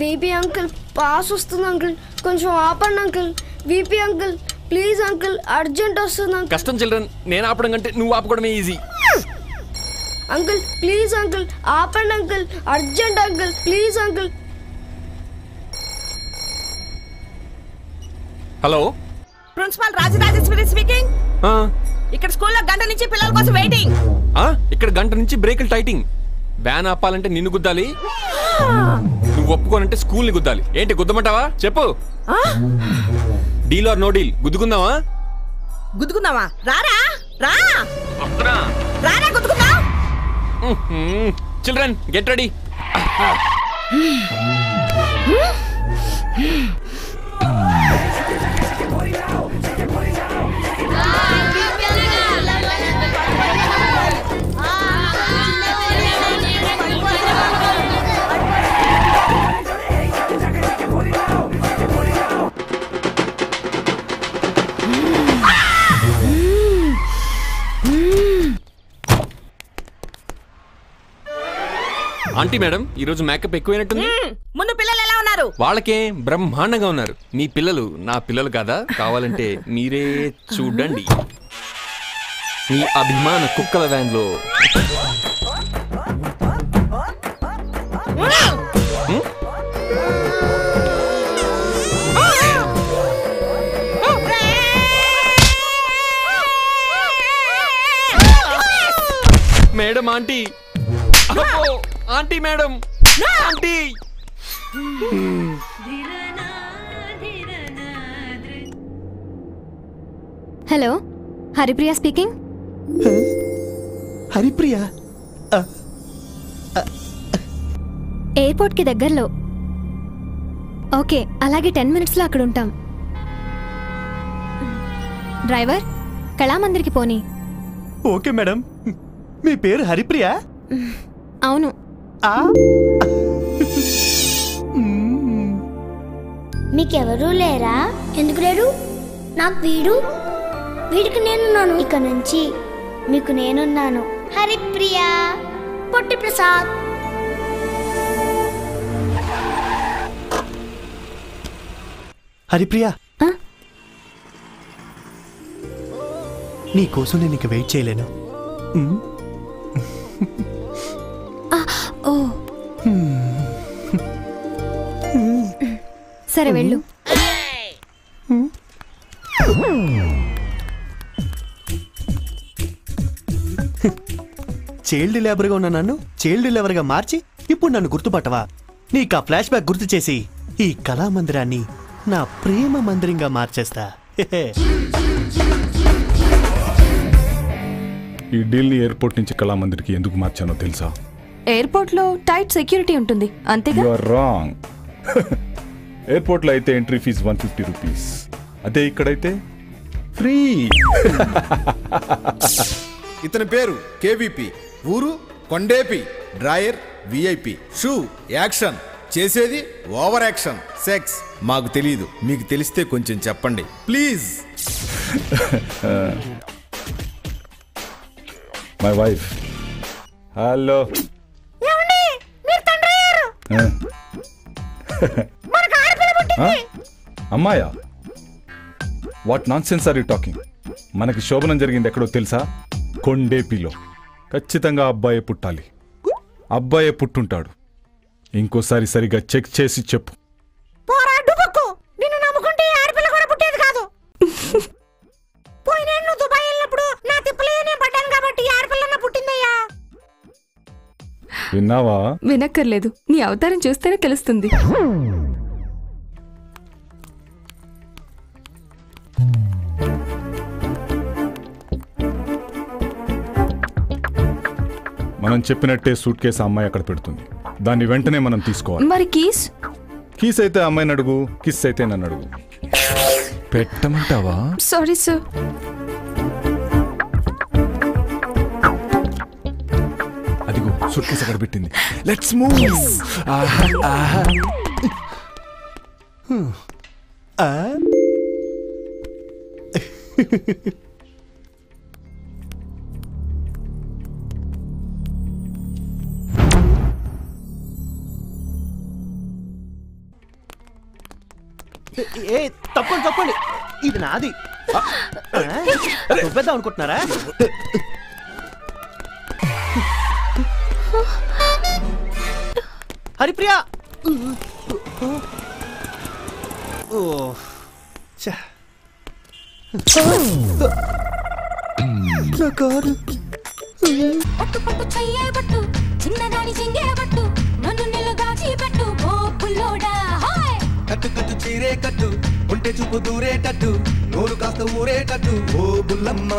VP uncle pass వస్తుంది uncle, కొంచెం ఆపండి అంకుల్. వీపీ అంకుల్ ప్లీజ్ అంకుల్, అర్జెంట్ వస్తుంది అంకుల్. కష్టం చిల్డ్రన్, నేను ఆపడం కంటే నువ్వు ఆపుకోవడమే ఈజీ. అంకుల్ ప్లీజ్ అంకుల్, ఆపండి uncle, urgent uncle, please uncle. Hello, principal Rajarajeshwari speaking. ఇక్కడ స్కూల్లో గంట నుంచి పిల్లల కోసం వెయిటింగ్. ఇక్కడ గంట నుంచి బ్రేకులు టైటింగ్. వ్యాన్ ఆపాలంటే నిన్ను గుద్దాలి, నువ్వు ఒప్పుకోనంటే స్కూల్ ని గుద్దాలి. ఏంటి గుద్దమంటావా చెప్పు? డీల్ ఆర్ నో డీల్, గుద్దుకుందావా? గుద్దుకుందామా? రారా రా రారా గుద్దుకుందా. Children get ready. Aunty madam, ఈ రోజు మేకప్ ఎక్కువైనట్టుంది. ముందు పిల్లలు ఎలా ఉన్నారు? వాళ్ళకే బ్రహ్మాండంగా ఉన్నారు. మీ పిల్లలు నా పిల్లలు కాదా? కావాలంటే మీరే చూడండి. మీ అభిమాన కుక్కల వ్యాన్ లో madam aunty. Aunty madam, aunty. Hello, Haripriya speaking. Haripriya airport కి దగ్గరలో. ఓకే, అలాగే 10 minutesలో అక్కడ ఉంటాం. డ్రైవర్, కళామందిర్కి పోనీ. Okay madam. మీ పేరు హరిప్రియ? అవును. మీకెవరూ లేరా? ఎందుకు లేరు? నాకు వీడికి నేనున్నాను. ఇక నుంచి మీకు నేనున్నాను. హరిప్రియ, పొట్టి ప్రసాద్. హరిప్రియ, నీ కోసం నేను ఇక వెయిట్ చేయలేను. ఓ సరే వెళ్ళు. చైల్డ్ లేబర్గా ఉన్న నన్ను చైల్డ్ లేబర్గా మార్చి ఇప్పుడు నన్ను గుర్తుపట్టవా? నీకు ఆ ఫ్లాష్ బ్యాక్ గుర్తు చేసి ఈ కళామందిరాన్ని నా ప్రేమ మందిరంగా మార్చేస్తా. ఈ డీల్ని ఎయిర్పోర్ట్ నుంచి కళామందిర్కి ఎందుకు మార్చానో తెలుసా? ఎయిర్పోర్ట్ లో టైట్ సెక్యూరిటీ ఉంటుంది అంతేగా. You are wrong. ఎయిర్పోర్ట్ లో అయితే ఎంట్రీ ఫీజు 150 రూపీస్, అదే ఇక్కడైతే ఫ్రీ. ఇతని పేరు కేవీపీ, ఊరు Kondepi, drawer VIP, shoe action, చేసేది ఓవర్ యాక్షన్, సెక్స్ మాకు తెలియదు. మీకు తెలిస్తే కొంచెం చెప్పండి ప్లీజ్. My wife. హలో, అమ్మాయా? What nonsense are you talking? మనకి శోభనం జరిగింది ఎక్కడో తెలుసా? కొండేపిలో. ఖచ్చితంగా అబ్బాయే పుట్టాలి. అబ్బాయే పుట్టుంటాడు. ఇంకోసారి సరిగా చెక్ చేసి చెప్పు. విన్నావా? వినక్కర్లేదు, నీ అవతారం చూస్తేనే తెలుస్తుంది. మనం చెప్పినట్టే సూట్ కేసు అమ్మాయి అక్కడ పెడుతుంది. దాన్ని వెంటనే మనం తీసుకోవాలి. మరి కీస్? కీస్ అయితే అమ్మాయిని అడుగు, కిస్ అయితే నన్ను అడుగు. పెట్టమంటావా? Sorry sir. అదిగో సూట్ కేసు అక్కడ పెట్టింది. Let's move. ఏ తప్పండి తప్పండి, ఇది నాది. దుబ్బేద్దాం అనుకుంటున్నారా? హరిప్రియా, ఓ ఛ. నా కారు. పట్టు పట్టు చెయ్యే పట్టు చిన్నదాని చెంగే పట్టు నన్ను నిలగాచి పెట్టు ఓ పుల్లోడా హాయ్ కట్టు కట్టు చీరే కట్టు ఉంటే చూపు దూరేటట్టు నోరు కాస్త ఊరేటట్టు ఓ బుల్లమ్మ